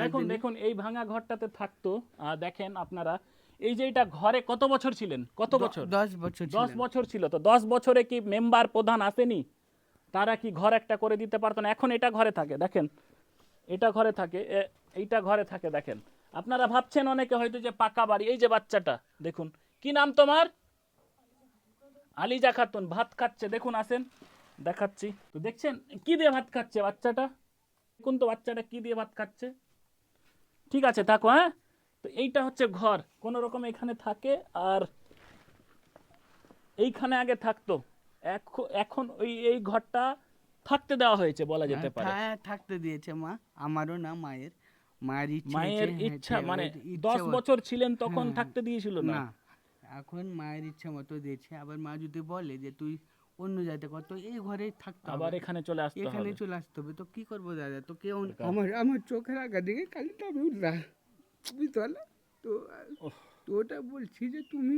দেখুন দেখুন এই ভাঙা ঘরটাতে থাকতো। দেখেন আপনারা, এই যে এটা ঘরে কত বছর ছিলেন? কত বছর? 10 বছর 10 বছর ছিল। তো 10 বছরে কি মেম্বার প্রধান আসেনি? তারা কি ঘর একটা করে দিতে পারতো না? এখন এটা ঘরে থাকে, দেখেন এটা ঘরে থাকে, এইটা ঘরে থাকে। দেখেন আপনারা ভাবছেন অনেকে হয়তো যে পাকা বাড়ি। এই যে বাচ্চাটা দেখুন, কি নাম তোমার? আলিজা খাতুন ভাত খাচ্ছে, দেখুন আসেন দেখাচ্ছি। তো দেখছেন কি দিয়ে ভাত খাচ্ছে বাচ্চাটা? দেখুন তো বাচ্চাটা কি দিয়ে ভাত খাচ্ছে। ঠিক আছে থাকো, হ্যাঁ। তো এইটা হচ্ছে ঘর, কোন রকম এখানে থাকে। আর এইখানে আগে থাকতো, এখন ওই এই ঘরটা থাকতে দেওয়া হয়েছে বলা যেতে পারে। থাকতে দিয়েছে মা, আমারও না, মায়ের মায়ের ইচ্ছে হয়েছে। মায়ের ইচ্ছা, মানে ইচ্ছে 10 বছর ছিলেন তখন হ্যাঁ, থাকতে দিয়েছিল না? না, এখন মায়ের ইচ্ছা মতো দিয়েছে। আবার মা যদি বলে যে তুই অন্য জায়গায় কর, তো এই ঘরেই থাকতে আবার হবে, এখানে চলে আসতে এখানে হবে। চলে আসতে হবে। তো কি করবো দাদা, তো কেউ আমার চোখের আগা দিকে খালি আমি না, বুঝতে পারলে তো। ওহ, তো ওটা বলছি যে তুমি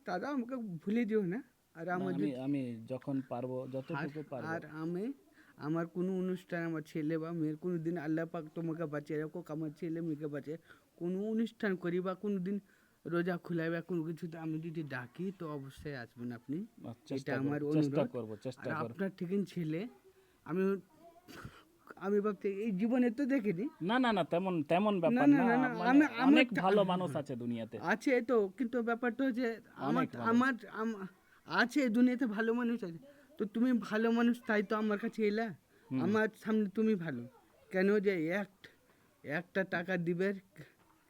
দাদা আমাকে ভুলে যেও না। আর না আমার আমি যদি আমি যখন পারবো, আর যতটুকু পারবো। আর আমি আমার কোনো অনুষ্ঠান, আমার ছেলে বা মেয়ের কোনো দিন আল্লাহ পাক তোমাকে বাঁচিয়ে রাখো, আমার ছেলে মেয়েকে বাঁচিয়ে কোনো অনুষ্ঠান করি বা কোনো দিন রোজা খোলাই বা কোনো কিছুতে আমি যদি ডাকি, তো অবশ্যই আসবেন আপনি। এটা চেষ্টা করব, আমার চেষ্টা অনুরোধ। করব, আর চেষ্টা করব। আপনার ঠিকই ছেলে, আমি আমি ভাবছি এই জীবনে তো দেখিনি। না না না, তেমন তেমন না ব্যাপার না না। না না, মানে আমি আমার অনেক ভালো মানুষ আছে দুনিয়াতে, আছে তো, কিন্তু ব্যাপারটা হচ্ছে আমার অনেক ভালো। আমার আছে দুনিয়াতে ভালো মানুষ আছে। তো তুমি ভালো মানুষ, তাই তো আমার কাছে এলা। আমার সামনে তুমি ভালো কেন যে একটা টাকা দিবে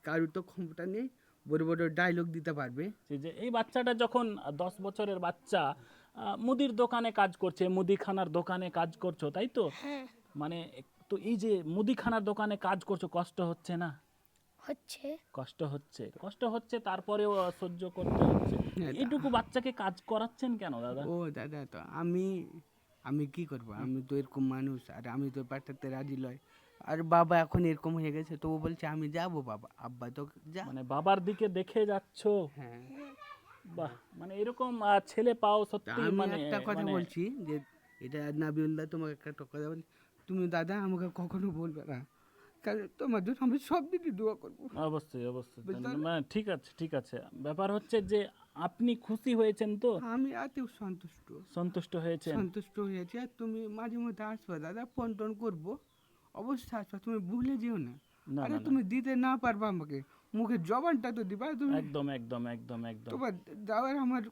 কারোর তো ক্ষমতা নেই, বড় বড় ডায়লগ দিতে পারবে। যে এই বাচ্চাটা যখন 10 বছরের বাচ্চা, মুদির দোকানে কাজ করছে, মুদিখানার দোকানে কাজ করছো তাই তো? মানে তো এই যে মুদিখানার দোকানে কাজ করছো, কষ্ট হচ্ছে না? হচ্ছে। কষ্ট হচ্ছে, তারপরেও সহ্য করতে হচ্ছে। হ্যাঁ, এইটুকু বাচ্চাকে কাজ করাচ্ছেন কেন দাদা? ও দাদা, তো আমি আমি কি করব, আমি তো এরকম মানুষ, আর আমি তো পাঠাতে রাজি লয়। আর বাবা এখন এরকম হয়ে গেছে, তো ও বলছে আমি যাব বাবা, আব্বা তো যা। মানে বাবার দিকে দেখে যাচ্ছো। হ্যাঁ, বাহ, মানে এরকম ছেলে পাও তা সত্যি, আমি মানে একটা কথা মানে বলছি যে এটা নাবিউল্লাহ, তোমাকে একটা কথা বলি, তুমি দাদা আমাকে কখনো বলবে না, কারণ তোমার জন্য আমি সব দিকে দোয়া করবো, অবশ্যই অবশ্যই। বুঝতে পারলে? মানে ঠিক আছে ঠিক আছে। ব্যাপার হচ্ছে যে আপনি খুশি হয়েছেন তো? আমি এতেও সন্তুষ্ট, সন্তুষ্ট হয়েছেন? সন্তুষ্ট হয়েছি। আর তুমি মাঝে মধ্যে আসবে দাদা, ফোন টোন করবো, অবশ্যই আসবে, তুমি ভুলে যেও না। না আরে না না, তুমি দিতে না পারবা আমাকে, মুখে জবানটা তো দিবা তুমি। একদম একদম একদম একদম। তোমার যাওয়ার আমার,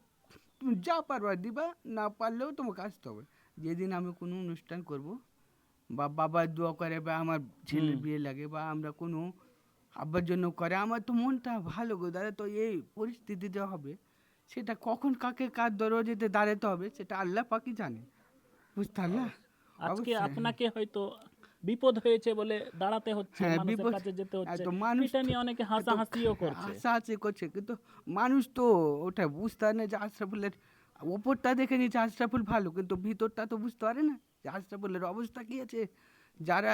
তুমি যা পারবা দিবা, না পারলেও তোমাকে আসতে হবে। যেদিন আমি কোনো অনুষ্ঠান করব বা বাবার দোয়া করে বা আমার ছেলের বিয়ে লাগে বা আমরা কোনো আব্বার জন্য করে, আমার তো মনটা ভালো গো দাদা। তো এই পরিস্থিতিতে হবে, সেটা কখন কাকে কার দরজাতে দাঁড়াতে হবে সেটা আল্লাহ পাকই জানে, বুঝতে পারলা? আজকে অবশ্যই। আপনাকে হয়তো বিপদ হয়েছে বলে দাঁড়াতে হচ্ছে, হ্যাঁ, মানুষের বিপদ। কাছে যেতে হচ্ছে। এত মানুষ এটা তো, নিয়ে অনেকে এত হাসাহাসিও করছে। হাসাহাসি করছে, কিন্তু মানুষ তো ওটা বুঝতে পারে না যে আশরাফুলের ওপরটা দেখে নিচ্ছে আশরাফুল ভালো, কিন্তু ভিতরটা তো বুঝতে পারে না যে আশরাফুলের অবস্থা কী আছে। যারা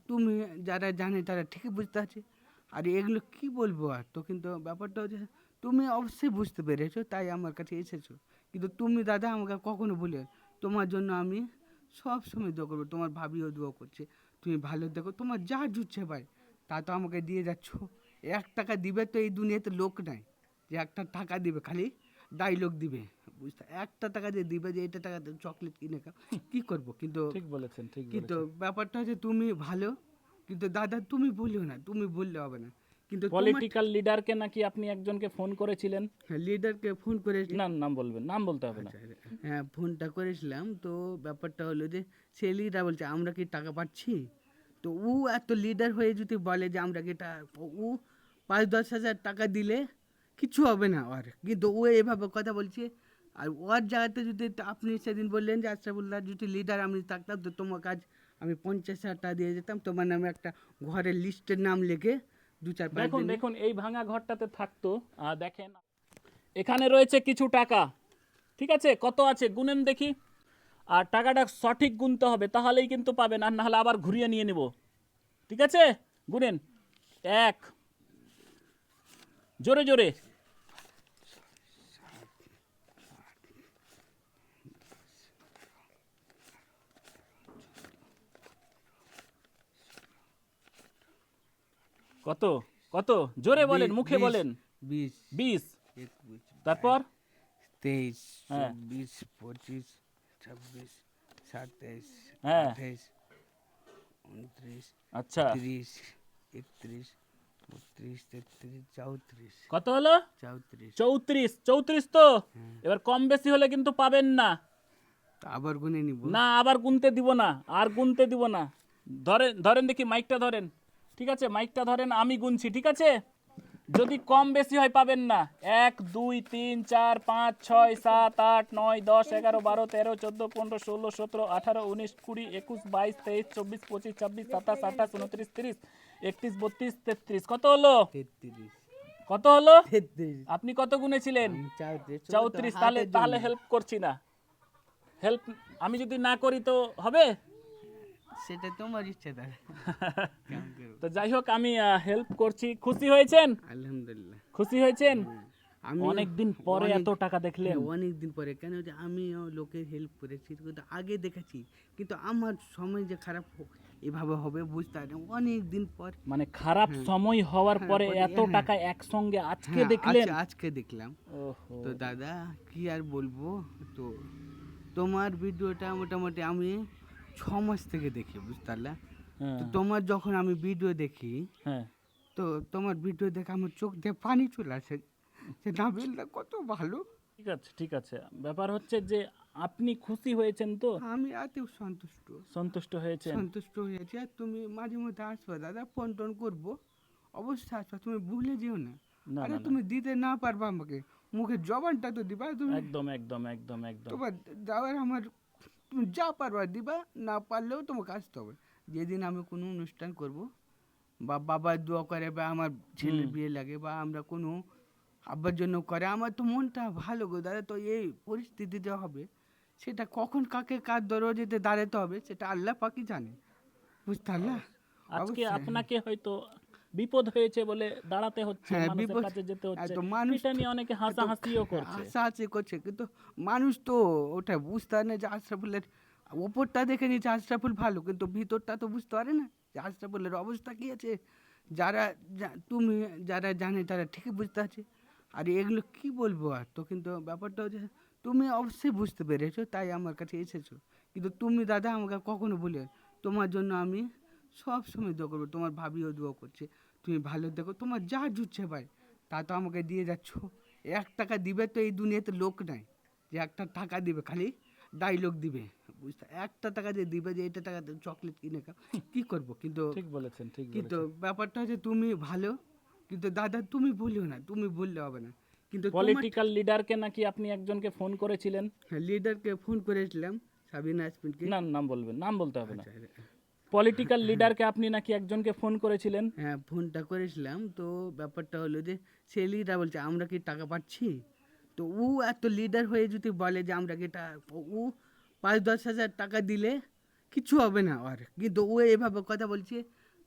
তুমি যারা জানে তারা ঠিকই বুঝতে পারছে। আর এগুলো কি বলবো আর, তো কিন্তু ব্যাপারটা হচ্ছে তুমি অবশ্যই বুঝতে পেরেছো, তাই আমার কাছে এসেছো। কিন্তু তুমি দাদা আমাকে কখনো বলে, তোমার জন্য আমি সব সময় দোয়া করবো, তোমার ভাবিও দোয়া করছে, তুমি ভালো দেখো, তোমার যা জুটছে ভাই তা তো আমাকে দিয়ে যাচ্ছ। 1 টাকা দিবে তো এই দুনিয়াতে লোক নাই যে একটা টাকা দিবে, খালি ডায়লগ দিবে, বুঝতে, একটা টাকা দিয়ে দিবে যে এটা টাকা চকলেট কিনে খাও, কী করবো। কিন্তু ঠিক বলেছেন ঠিক কিন্তু বলেছেন। ব্যাপারটা হচ্ছে তুমি ভালো, কিন্তু দাদা তুমি বললেও না, তুমি বললে হবে না, কিন্তু তোমার পলিটিক্যাল লিডারকে নাকি আপনি একজনকে ফোন করেছিলেন? লিডারকে ফোন করে, না নাম বলবেন, নাম বলতে হবে না। আচ্ছা, হ্যাঁ ফোনটা করেছিলাম। তো ব্যাপারটা হলো যে সে লিডার বলছে আমরা কি টাকা পাচ্ছি। তো ও এত লিডার হয়ে যদি বলে যে আমরা কি ও 5-10 হাজার টাকা দিলে কিছু হবে না ওর, কিন্তু ও এভাবে কথা বলছে। আর ওর জায়গাতে যদি আপনি সেদিন বললেন যে আশরাফুল্লাহ যদি লিডার আমি থাকতাম, তো তোমার কাজ আমি 50,000 টাকা দিয়ে যেতাম, তোমার নামে একটা ঘরের লিস্টের নাম লিখে 2-4-5 দেখুন দিনে। দেখুন এই ভাঙা ঘরটাতে থাকতো। দেখেন এখানে রয়েছে কিছু টাকা, ঠিক আছে? কত আছে গুনেন দেখি। আর টাকাটা সঠিক গুনতে হবে, তাহলেই কিন্তু পাবেন, আর নাহলে আবার ঘুরিয়ে নিয়ে নেব। ঠিক আছে, গুনেন। এক, জোরে জোরে। কত কত জোরে বলেন, মুখে বলেন। 20, 20। 21, তারপর 23, হ্যাঁ 24, 25, 26, 27, হ্যাঁ 28, 29, আচ্ছা 30, 31, 32, 33, 34, কত হলো? 34। 34। 34 তো এবার কম বেশি হলে কিন্তু পাবেন না। তা আবার গুনে নিব। না আবার গুনতে দিব না, আর গুনতে দিব না। ধরেন ধরেন দেখি, মাইকটা ধরেন। ঠিক আছে, মাইকটা ধরেন, আমি গুনছি, ঠিক আছে? যদি কম বেশি হয় পাবেন না। 1 2 3 4 5 6 7 8 9 10 11 12 13 14 15 16 17 18 19 20 21 22 23 24 25 26 27 28 29 30 31 32 33। কত হলো? 33, কত হলো? 33, আপনি কত গুনেছিলেন? 34, 34। তাহলে তাহলে হেল্প করছি না। হেল্প আমি যদি না করি তো হবে? সেটা তোমার ইচ্ছা দাদা, কেমন করবো। তো যাই হোক, আমি হেল্প করছি। খুশি হয়েছেন? আলহামদুলিল্লাহ। খুশি হয়েছেন? আমি অনেক দিন পরে অনেক এত টাকা দেখলেন। অনেক দিন পরে, কেন যে আমিও লোকের হেল্প করেছি কিন্তু আগে দেখেছি, কিন্তু আমার সময় যে খারাপ এভাবে হবে বুঝতে পারি না। অনেক দিন পর মানে খারাপ সময় হওয়ার পরে এত হ্যাঁ, টাকা একসঙ্গে আজকে হ্যাঁ, দেখলেন? আজকে দেখলাম। ওহো। তো দাদা কি আর বলবো, তো তোমার ভিডিওটা মোটামুটি আমি 6 মাস থেকে দেখি, বুঝতে পারলা। হ্যাঁ তো তোমার যখন আমি ভিডিও দেখি, হ্যাঁ তো তোমার ভিডিও দেখে আমার চোখ দিয়ে পানি চলে আসে যে নাবিলদা কত ভালো। ঠিক আছে ঠিক আছে। ব্যাপার হচ্ছে যে আপনি খুশি হয়েছেন তো? আমি এতেও সন্তুষ্ট, সন্তুষ্ট হয়েছেন? সন্তুষ্ট হয়েছি। আর তুমি মাঝে মধ্যে আসবে দাদা, ফোন টোন করবো, অবশ্যই আসবে, তুমি ভুলে যেও না। না আরে না না, তুমি দিতে না পারবা আমাকে, মুখের জবানটা তো দিবা তুমি। একদম একদম একদম একদম। তোমার দেওয়ার আমার, তুমি যা পারবা দিবা, না পারলেও তোমাকে আসতে হবে। যেদিন আমি কোনো অনুষ্ঠান করব, বা বাবার দোয়া করে, বা আমার ছেলের বিয়ে লাগে, বা আমরা কোনো আব্বার জন্য করে, আমার তো মনটা ভালো গো দাদা। তো এই পরিস্থিতিতে হবে, সেটা কখন কাকে কার দরজাতে দাঁড়াতে হবে সেটা আল্লাহ পাকই জানে, বুঝতে পারলা। আজকে অবশ্যই। আপনাকে হয়তো বিপদ হয়েছে বলে দাঁড়াতে হচ্ছে, হ্যাঁ, মানুষের বিপদ। কাছে যেতে হচ্ছে। এত মানুষ এটা নিয়ে অনেকে হাসাহাসিও করছে। হাসাহাসি করছে, কিন্তু মানুষ তো ওটা বুঝতে পারে না যে আশরাফুলের ওপরটা দেখে নিচ্ছে আশরাফুল ভালো, কিন্তু ভিতরটা তো বুঝতে পারে না যে আশরাফুলের অবস্থা কী আছে। যারা তুমি যারা জানে তারা ঠিকই বুঝতে পারছে। আর এগুলো কি বলবো আর, তো কিন্তু ব্যাপারটা হচ্ছে তুমি অবশ্যই বুঝতে পেরেছো, তাই আমার কাছে এসেছো। কিন্তু তুমি দাদা আমাকে কখনো বলে, তোমার জন্য আমি সব সময় দোয়া করবো, তোমার ভাবিও দোয়া করছে, তুমি ভালো দেখো, তোমার যা জুটছে ভাই তা তো আমাকে দিয়ে যাচ্ছ। 1 টাকা দিবে তো এই দুনিয়াতে লোক নাই যে একটা টাকা দিবে, খালি ডাইলগ দিবে, বুঝতে, একটা টাকা যে দিবে যে এটা টাকা চকলেট কিনে খাও, কী করবো। কিন্তু ঠিক বলেছেন ঠিক কিন্তু বলেছেন। ব্যাপারটা হচ্ছে তুমি ভালো, কিন্তু দাদা তুমি বলিও না, তুমি বললে হবে না, কিন্তু তোমার পলিটিক্যাল লিডারকে নাকি আপনি একজনকে ফোন করেছিলেন? লিডারকে ফোন করেছিলাম, সাবিনা আসমিনকে। না নাম বলবেন, নাম বলতে হবে না। আচ্ছা, পলিটিক্যাল লিডারকে আপনি নাকি একজনকে ফোন করেছিলেন? হ্যাঁ ফোনটা করেছিলাম। তো ব্যাপারটা হলো যে সে লিডার বলছে আমরা কি টাকা পাচ্ছি, তো ও এত লিডার হয়ে যদি বলে যে আমরা কি ও 5-10 হাজার টাকা দিলে কিছু হবে না ওর, কিন্তু ও এভাবে কথা বলছে।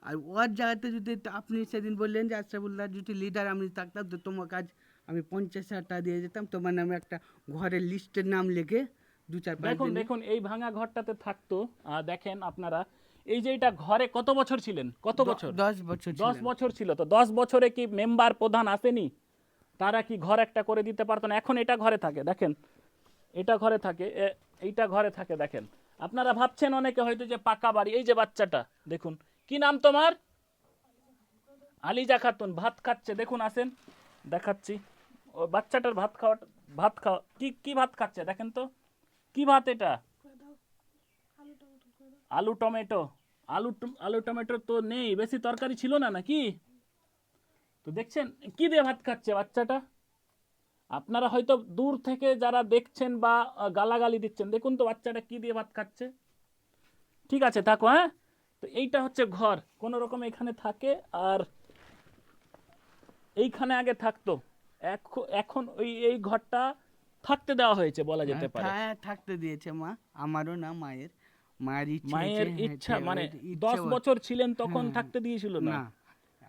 আর ওর জায়গাতে যদি আপনি সেদিন বললেন যে আশরাফুল্লাহ যদি লিডার আমি থাকতাম, তো তোমার কাজ আমি 50,000 টাকা দিয়ে যেতাম, তোমার নামে একটা ঘরের লিস্টের নাম লিখে 2-4-5 দেখুন দিনে। দেখুন, এই ভাঙা ঘরটাতে থাকতো। দেখেন আপনারা, এই যে এটা ঘরে কত বছর ছিলেন? কত বছর? 10 বছর 10 ছিলাম। বছর ছিল তো। 10 বছরে কি মেম্বার প্রধান আসেনি? তারা কি ঘর একটা করে দিতে পারতো না? এখন এটা ঘরে থাকে, দেখেন এটা ঘরে থাকে, এইটা ঘরে থাকে। দেখেন, আপনারা ভাবছেন অনেকে হয়তো যে পাকা বাড়ি। এই যে বাচ্চাটা দেখুন, কি নাম তোমার? আলিজা খাতুন ভাত খাচ্ছে, দেখুন আসেন দেখাচ্ছি। ও বাচ্চাটার ভাত খাওয়া কি কি ভাত খাচ্ছে দেখেন তো, কি ভাত এটা? আলু টমেটো। আলু টমেটো তো নেই, বেশি তরকারি ছিল না নাকি? তো দেখছেন কি দিয়ে ভাত খাচ্ছে বাচ্চাটা। আপনারা হয়তো দূর থেকে যারা দেখছেন বা গালাগালি দিচ্ছেন, দেখুন তো বাচ্চাটা কি দিয়ে ভাত খাচ্ছে। ঠিক আছে থাকো, হ্যাঁ। তো এইটা হচ্ছে ঘর, কোন রকম এখানে থাকে। আর এইখানে আগে থাকতো, এখন ওই এই ঘরটা থাকতে দেওয়া হয়েছে বলা যেতে পারে। থাকতে দিয়েছে মা, আমারও না মায়ের, মায়ের ইচ্ছে মায়ের হয়েছে, ইচ্ছা মানে ইচ্ছে 10 বছর ছিলেন তখন হ্যাঁ, থাকতে দিয়েছিল না? না,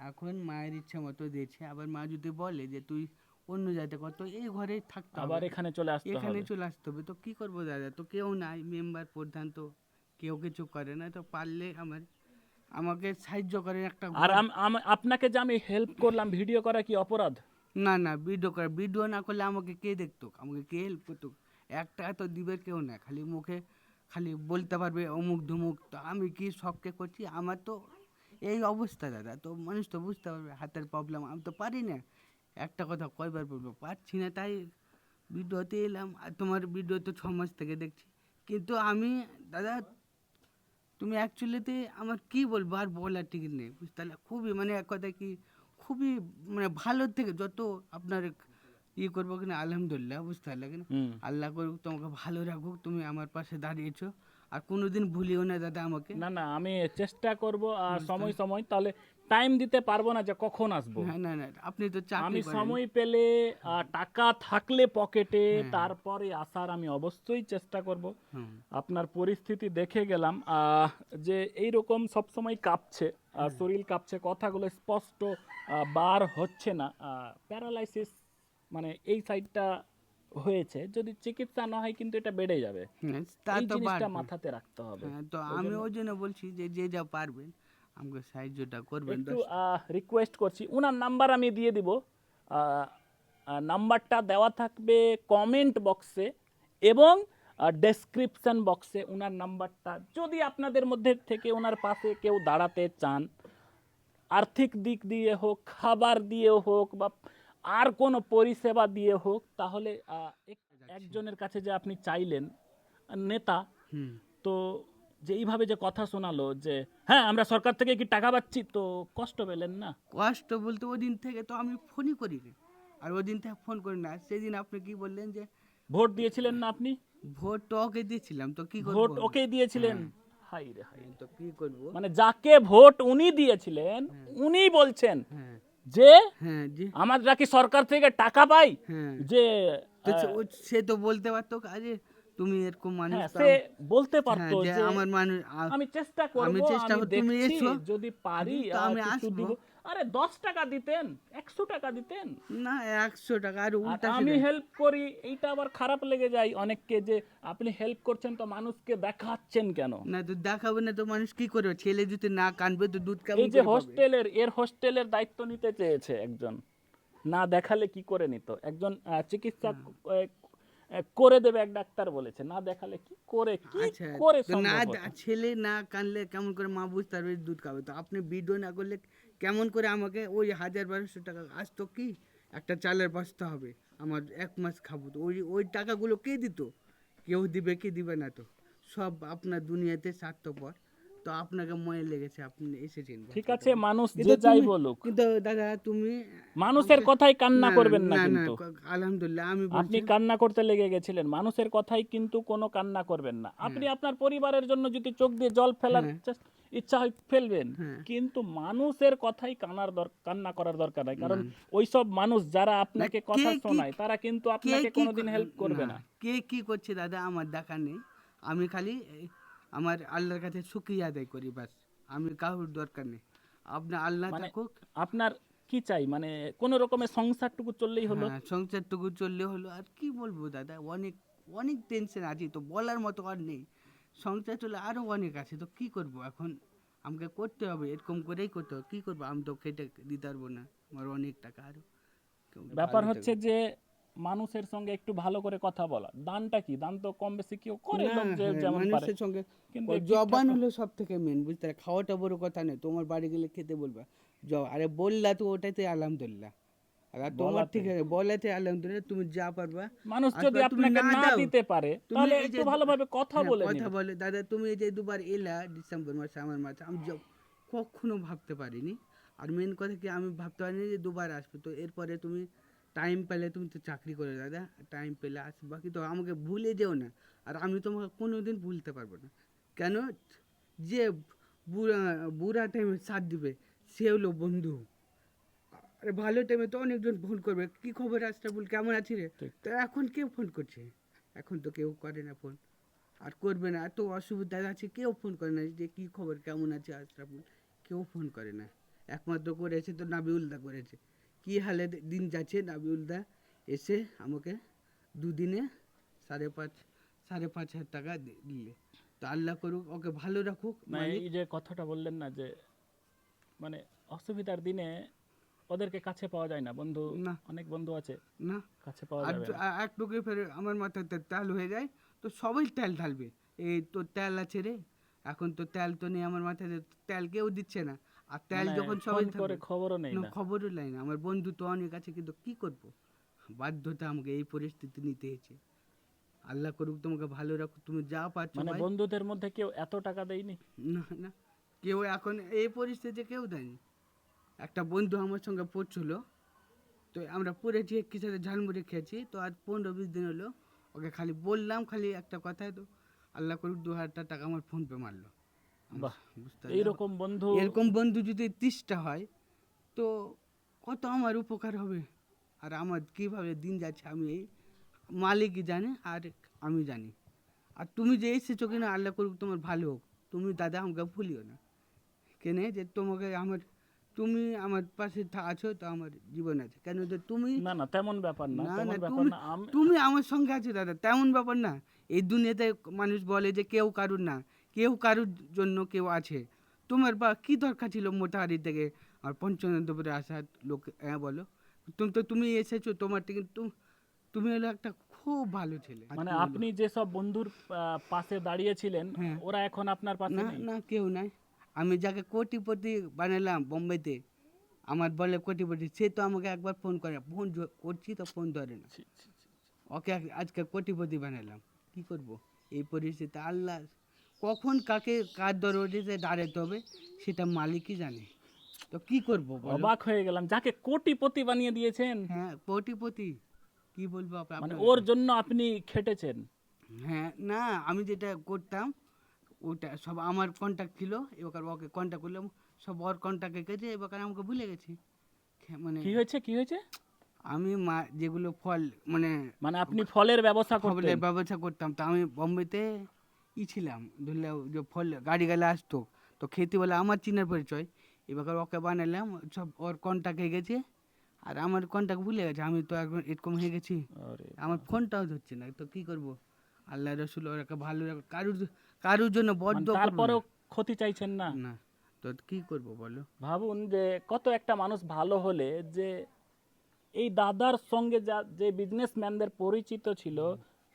এখন মায়ের ইচ্ছে মতো দিয়েছে। আবার মা যদি বলে যে তুই অন্য জায়গায় কর, তো এই ঘরেই থাকতে আবার হবে, এখানে চলে আসতে এখানে হবে। চলে আসতে হবে। তো কি করবো দাদা, তো কেউ নাই, মেম্বার প্রধান তো কেউ কিছু করে না, তো পারলে আমার আমাকে সাহায্য করেন একটা আর ঘর। আপনাকে যে আমি হেল্প করলাম, ভিডিও করা কি অপরাধ? না না, ভিডিও না করলে আমাকে কে দেখতো, আমাকে কে হেল্প করতো? একটা তো দিবের কেউ না, খালি মুখে খালি বলতে পারবে অমুক ধুমুক। তো আমি কি শখকে করছি? আমার তো এই অবস্থা দাদা, তো মানুষ তো বুঝতে পারবে হাতের প্রবলেম, আমি তো পারি না। একটা কথা কয়বার বলবো, পারছি না, তাই ভিডিওতে এলাম। আর তোমার ভিডিও তো 6 মাস থেকে দেখছি, কিন্তু আমি দাদা, তুমি অ্যাকচুয়ালিতে আমার কি বলবো, আর বলার ঠিক নেই, বুঝতে পারলে? খুবই মানে এক কথা কি, খুবই মানে ভালো থেকে যত আপনার ইয়ে করবো কিনা, আলহামদুলিল্লাহ, বুঝতে পারলে কিনা? হুম। আল্লাহ করুক তোমাকে ভালো রাখুক, তুমি আমার পাশে দাঁড়িয়েছো, আর কোনোদিন ভুলিও না দাদা আমাকে, না না, আমি চেষ্টা করব। আর বুঝতে সময় পারলে? সময় তাহলে টাইম দিতে পারবো না যে কখন আসবো। না না না, আপনি তো চাকরি আমি করেন। সময় পেলে, টাকা থাকলে পকেটে, হ্যাঁ। তারপরে আসার আমি অবশ্যই চেষ্টা করব। হুম। আপনার পরিস্থিতি দেখে গেলাম যে এইরকম সবসময় কাঁপছে, শরীর কাঁপছে, কথাগুলো স্পষ্ট বার হচ্ছে না, প্যারালাইসিস মানে এই সাইডটা হয়েছে। যদি চিকিৎসা না হয় কিন্তু এটা বেড়ে যাবে, হ্যাঁ, তা এই তো জিনিসটা বাড়বে। মাথাতে রাখতে হবে। হ্যাঁ, তো ওই আমি জন্য ওই জন্য বলছি যে যে যা পারবেন আমাকে সাহায্যটা করবেন একটু 10টা। রিকোয়েস্ট করছি, ওনার নাম্বার আমি দিয়ে দিব। নাম্বারটা দেওয়া থাকবে কমেন্ট বক্সে এবং ডেসক্রিপশন বক্সে। ওনার নাম্বারটা, যদি আপনাদের মধ্যে থেকে ওনার পাশে কেউ দাঁড়াতে চান, আর্থিক দিক দিয়ে হোক, খাবার দিয়ে হোক, বা আর কোনো পরিষেবা দিয়ে হোক, তাহলে একজনের কাছে যে আপনি চাইলেন, নেতা, হুম। তো যে এইভাবে যে কথা শোনালো যে হ্যাঁ আমরা সরকার থেকে কি টাকা পাচ্ছি, তো কষ্ট পেলেন না? কষ্ট বলতে ওই দিন থেকে তো আমি ফোনই করি না, আর ওই দিন থেকে ফোন করি না। সেদিন আপনি কি বললেন যে ভোট দিয়েছিলেন না আপনি? ভোট তো ওকে দিয়েছিলাম, তো কি করবো ভোট আমি? ওকেই দিয়েছিলেন? হ্যাঁ। হাই রে হাই। তো কি করবো? মানে যাকে ভোট উনি দিয়েছিলেন, উনি বলছেন হ্যাঁ। যে হ্যাঁ জি। আমরা কি সরকার থেকে টাকা পাই? হ্যাঁ, যে তো সে তো বলতে পারতো আরে তুমি এরকম মানুষ হ্যাঁ, তো সে বলতে হ্যাঁ, পারতো যে যে আমার মানুষ আমি চেষ্টা করব, আমি চেষ্টা আমি তুমি দেখছি এসো, যদি পারি তো আমি কিছু আসবো। দিব। আরে 10 টাকা দিতেন, 100 টাকা দিতেন। না, 100 টাকা আর আর উল্টা আমি সেটা। হেল্প করি, এইটা আবার খারাপ লেগে যায় অনেককে, যে আপনি হেল্প করছেন তো মানুষকে দেখাচ্ছেন কেন? না তো দেখাবে না তো মানুষ কি করবে? ছেলে যদি না কানবে তো দুধ কেমন এই যে করে পাবে? হোস্টেলের দায়িত্ব নিতে চেয়েছে একজন, না দেখালে কি করে নিত? একজন চিকিৎসা করে দেবে, এক ডাক্তার বলেছে, না দেখালে কি করে, কি আচ্ছা, করে তো না সম্ভব হতো? ছেলে না কানলে কেমন করে মা বুঝতে পারবে যে দুধ খাবে? তো আপনি ভিডিও না করলে কেমন করে আমাকে ওই 1000-1200 টাকা আসতো কি? একটা চালের বস্তা হবে, আমার 1 মাস খাবো, তো ওই ওই টাকাগুলো কে দিত? কেউ দিবে কি দিবে না? তো সব আপনার দুনিয়াতে স্বার্থপর। তো আপনাকে মনে লেগেছে, আপনি এসেছেন ঠিক ভদ্রতা আছে, বলে। মানুষ কিন্তু যে যাই তুমি, বলুক, কিন্তু দাদা তুমি মানুষের আমাকে কথাই কান্না না করবেন না না না, কিন্তু। আলহামদুলিল্লাহ আমি আপনি বলছি। কান্না করতে লেগে গেছিলেন, মানুষের কথাই কিন্তু কোনো কান্না করবেন না। আপনি আপনার পরিবারের জন্য যদি চোখ দিয়ে জল ফেলার হ্যাঁ। ইচ্ছা হয় ফেলবেন, হ্যাঁ। কিন্তু মানুষের কথাই কান্না করার দরকার নাই। কারণ না। ওইসব মানুষ যারা না, আপনাকে কে কথা কি শোনায়, তারা কিন্তু কে আপনাকে কি কোনোদিন হেল্প করবে না। কে কি করছে দাদা আমার দেখা নেই। আমি খালি আমার আল্লাহর কাছে শুকরিয়া আদায় করি, বাস। আমি কারোর দরকার নেই, আপনার আল্লাহ মানে থাকুক। আপনার কি চাই, মানে কোনো রকমের সংসারটুকু চললেই হলো? হ্যাঁ, সংসারটুকু চললে হলো, আর কি বলবো দাদা, অনেক অনেক টেনশন আছে, তো বলার মতো আর নেই। সংসার চলে আরও অনেক আছে, তো কি করব এখন? আমাকে করতে হবে, এরকম করেই করতে হবে, কি করবো? আমি তো খেটে দিতে পারবো না, আমার অনেক টাকা আরও ব্যাপার ভালো হচ্ছে থাকবে। যে মানুষের সঙ্গে একটু ভালো করে কথা বলা। দানটা কি, দান তো কম বেশি কেউ করে, না, লোক যে হ্যাঁ, যেমন পারে। মানুষের সঙ্গে কিন্তু এই জবান ঠিকঠাক হলো সব থেকে মেন, বুঝতে পারলে? খাওয়াটা বড় কথা নেই, তোমার বাড়ি গেলে খেতে বলবা, আরে বললা তো ওটাতে আলহামদুলিল্লাহ। আর তোমার বলাতে, ঠিক আছে, বলাতে আলহামদুলিল্লাহ, তুমি যা পারবা মানুষ যদি আসবা, তুমি আপনাকে না না দাও। দিতে পারে, তুমি তাহলে এই একটু যে ভালোভাবে কথা হ্যাঁ, বলে কথা নেবে। বলে দাদা, তুমি এই যে দুবার এলা ডিসেম্বর মাসে আমার মাসে, আমি কখনো ভাবতে পারিনি। আর মেন কথা কি, আমি ভাবতে পারিনি যে দুবার আসবে। তো এরপরে তুমি টাইম পেলে, তুমি তো চাকরি করে দাদা, টাইম পেলে আসবা, কিন্তু আমাকে ভুলে যেও না। আর আমি তোমাকে কোনোদিন ভুলতে পারবো না। কেন? যে বুড়া বুড়া টাইমে সাথ দিবে সে হলো বন্ধু। আরে ভালো টাইমে তো অনেকজন ফোন করবে, কি খবর আশরাফুল, কেমন আছি রে? ঠিক। তো এখন কেউ ফোন করছে? এখন তো কেউ করে না ফোন, আর করবে না। এত অসুবিধা আছে, কেউ ফোন করে না যে কি খবর, কেমন আছে আশরাফুল, কেউ ফোন করে না। একমাত্র করেছে তো নাবিউলদা করেছে, কি হালে দিন যাচ্ছে নাবিউলদা এসে আমাকে দুদিনে 5,500 টাকা দিলে। তো আল্লাহ করুক, ওকে ভালো রাখুক না মালিক। এই যে কথাটা বললেন না যে মানে অসুবিধার দিনে ওদেরকে কাছে পাওয়া যায় না, বন্ধু না অনেক বন্ধু আছে, না কাছে পাওয়া আর যাবে না। একটু ফের আমার মাথাতে তেল হয়ে যায়, তো সবাই তেল ঢালবে, এই তো তেল আছে রে, এখন তো তেল তো নেই আমার মাথাতে, তেল কেউ দিচ্ছে না, আর তেল মানে যখন ফোন সবাই করে থাকবে, খবরও নেই না না। খবরও লাই না। আমার বন্ধু তো অনেক আছে, কিন্তু কি করব, বাধ্যতা আমাকে এই পরিস্থিতি নিতে হয়েছে। আল্লাহ করুক তোমাকে ভালো রাখুক, তুমি যা পারছো মানে ভাই। বন্ধুদের মধ্যে কেউ এত টাকা দেয়নি? না না, কেউ এখন এই পরিস্থিতিতে কেউ দেয়নি। একটা বন্ধু আমার সঙ্গে পড়ছিল, তো আমরা পড়েছি একই সাথে ঝালমুড়ি খেয়েছি, তো আজ 15-20 দিন হলো, ওকে খালি বললাম খালি একটা কথায়, তো আল্লাহ করুক 2000 টাকা আমার ফোনপে মারলো। বাহ, বুঝতে পারলে? এইরকম বন্ধু এরকম বন্ধু যদি 30টা হয়, তো কত আমার উপকার হবে। আর আমার কিভাবে দিন যাচ্ছে আমি এই মালিকই জানে, আর আমি জানি। আর তুমি যে এসেছো কিনা, আল্লাহ করুক তোমার ভালো হোক। তুমি দাদা আমাকে ভুলিও না, কেনে যে তোমাকে আমার, তুমি আমার পাশে আছো, তো আমার জীবন আছে, কেন যে তুমি, না না তেমন ব্যাপার না, না তেমন না ব্যাপার তুমি, না। আমি তুমি আমার সঙ্গে আছো দাদা, তেমন ব্যাপার না। এই দুনিয়াতে মানুষ বলে যে কেউ কারুর না, কেউ কারুর জন্য কেউ আছে। তোমার বা কি দরকার ছিল মোটাহারি থেকে আর পঞ্চনন্দপুরে আসার, লোক হ্যাঁ বলো, তুমি এসেছো, তোমার থেকে তুমি হলো একটা খুব ভালো ছেলে। আর মানে কি বলবো? আপনি যেসব বন্ধুর পাশে দাঁড়িয়েছিলেন হ্যাঁ। ওরা এখন আপনার পাশে না নেই? না, কেউ নাই। আমি যাকে কোটিপতি বানালাম বোম্বেতে, আমার বলে কোটিপতি, সে তো আমাকে একবার ফোন করে, ফোন করছি তো ফোন ধরে না। ছি, ছি, ছি। ওকে আজকে কোটিপতি বানালাম, কি করব এই পরিস্থিতি। আল্লাহ কখন কাকে কার দরজাতে দাঁড়াতে হবে সেটা মালিকই জানে, তো কি করব বলো। অবাক হয়ে গেলাম, যাকে কোটিপতি বানিয়ে দিয়েছেন, হ্যাঁ কোটিপতি, কি বলবো মানে আপনাকে। ওর জন্য আপনি খেটেছেন। হ্যাঁ না, আমি যেটা করতাম ওটা সব আমার কন্ট্যাক্ট ছিল, এবার ওকে কন্ট্যাক্ট করলাম, সব ওর কন্ট্যাক্টে গেছে, এবার আমাকে ভুলে গেছি। মানে কি হয়েছে, কি হয়েছে? আমি যেগুলো ফল মানে মানে আপনি ফলের ব্যবসা করতেন? ফলের ব্যবসা করতাম, তো আমি বোম্বেতে ছিলাম, ধরলে যে ফল গাড়ি গালে আসতো, তো খেতে বলে আমার চিনার পরিচয়, এবার ওকে বানালাম, সব ওর কন্ট্যাক্ট হয়ে গেছে, আর আমার কন্ট্যাক্ট ভুলে গেছে, আমি তো একবার এরকম হয়ে গেছি, আরে আমার ফোনটাও ধরছে না, তো কি করব। আল্লাহ রসুল ওরা ভালো রাখো, কারুর জন্য বদ্ধ মানে করবো তারপরেও ক্ষতি চাইছেন না? না। না তো কি করব বলো। ভাবুন যে কত একটা মানুষ ভালো হলে যে এই দাদার সঙ্গে যে বিজনেসম্যানদের পরিচিত ছিল,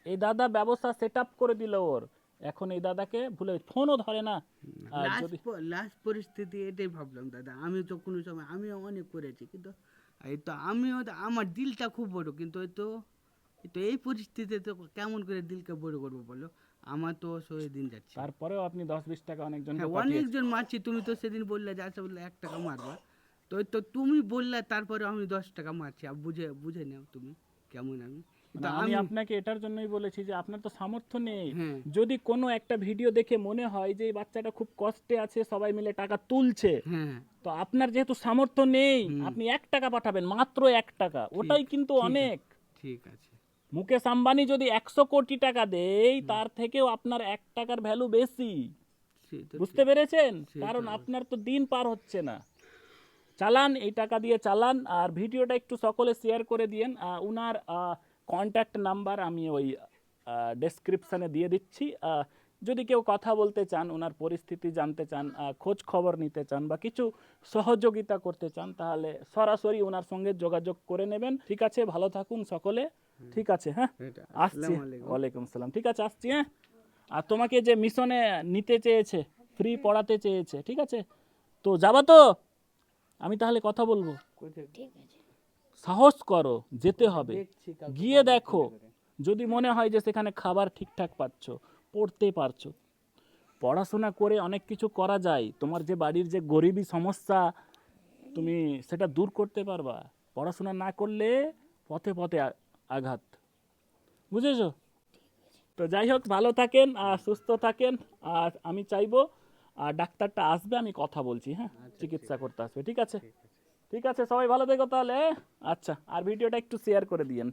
এই দাদা ব্যবসা সেট আপ করে দিল ওর, এখন এই দাদাকে ভুলে ফোনও ধরে না। আর যদি লাস্ট পরিস্থিতি এটাই ভাবলাম দাদা, আমি তো কোনো সময় আমিও অনেক করেছি, কিন্তু এই তো আমিও তো, আমার দিলটা খুব বড়, কিন্তু এই পরিস্থিতিতে তো কেমন করে দিলকে বড় করবো বলো। আমার তো অসহায় দিন যাচ্ছে। তারপরেও আপনি 10-20 টাকা অনেকজনকে হ্যাঁ পাঠিয়েছেন। অনেকজন মারছি, তুমি তো সেদিন বললে যে আচ্ছা বললে 1 টাকা মারবা, তো তো তুমি বললে তারপরে আমি 10 টাকা মারছি, আর বুঝে বুঝে নাও তুমি কেমন আমি, কিন্তু মানে আমি আপনাকে এটার জন্যই বলেছি যে আপনার তো সামর্থ্য নেই। হ্যাঁ যদি কোনো একটা ভিডিও দেখে মনে হয় যে এই বাচ্চাটা খুব কষ্টে আছে, সবাই মিলে টাকা তুলছে, হ্যাঁ তো আপনার যেহেতু সামর্থ্য নেই, আপনি 1 টাকা পাঠাবেন, মাত্র 1 টাকা, ওটাই কিন্তু ঠিক আছে, অনেক। ঠিক আছে। মুকেশ আম্বানি যদি 100 কোটি টাকা দেয়, তার থেকেও আপনার 1 টাকার ভ্যালু বেশি। সে তো বুঝতে পেরেছেন? সেটা কারণ অবশ্যই। আপনার তো দিন পার হচ্ছে না। চালান, এই টাকা দিয়ে চালান, আর ভিডিওটা একটু সকলে শেয়ার করে দিয়েন। উনার কন্ট্যাক্ট নাম্বার আমি ওই ডেসক্রিপশানে দিয়ে দিচ্ছি। যদি কেউ কথা বলতে চান, ওনার পরিস্থিতি জানতে চান, খোঁজ খবর নিতে চান, বা কিছু সহযোগিতা করতে চান, তাহলে সরাসরি ওনার সঙ্গে যোগাযোগ করে নেবেন। ঠিক আছে, ভালো থাকুন সকলে। ঠিক আছে, হ্যাঁ এটা আসছি। আসসালামু আলাইকুম। ওয়ালাইকুম সালাম। ঠিক আছে, আসছি। হ্যাঁ, আর তোমাকে যে মিশনে নিতে চেয়েছে, ফ্রি পড়াতে চেয়েছে, ঠিক আছে, তো যাবা তো? আমি তাহলে কথা বলবো। সাহস করো, যেতে হবে, দেখছি কাউকে গিয়ে দেখো। যদি মনে হয় যে সেখানে খাবার ঠিকঠাক পাচ্ছ, পড়তে পারছো, পড়াশোনা করে অনেক কিছু করা যায়, তোমার যে বাড়ির যে গরিবী সমস্যা তুমি সেটা দূর করতে পারবা। পড়াশোনা না করলে পথে পথে আঘাত, বুঝেছো? তো যাই হোক, ভালো থাকেন আর সুস্থ থাকেন। আর আমি চাইবো আর ডাক্তারটা আসবে, আমি কথা বলছি, হ্যাঁ, চিকিৎসা করতে আসবে। ঠিক আছে, ঠিক আছে, সবাই ভালো থেকো তাহলে। আচ্ছা, আর ভিডিওটা একটু শেয়ার করে দিয়েন।